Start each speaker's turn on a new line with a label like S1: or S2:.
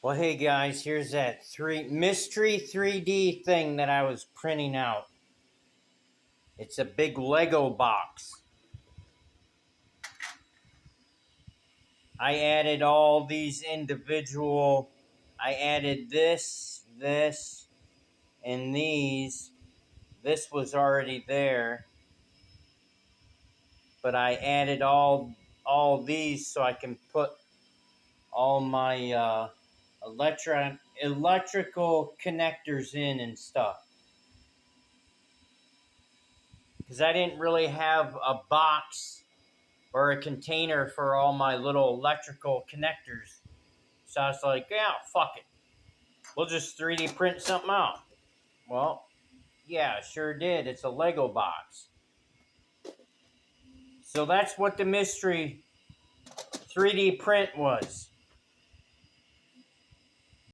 S1: Well, hey guys, here's that mystery 3D thing that I was printing out. It's a big Lego box. I added all these individual. I added this, and these. This was already there, but I added all these so I can put all my electrical connectors in and stuff. Because I didn't really have a box or a container for all my little electrical connectors. So I was like, yeah, fuck it. We'll just 3D print something out. Well, yeah, sure did. It's a Lego box. So that's what the mystery 3D print was.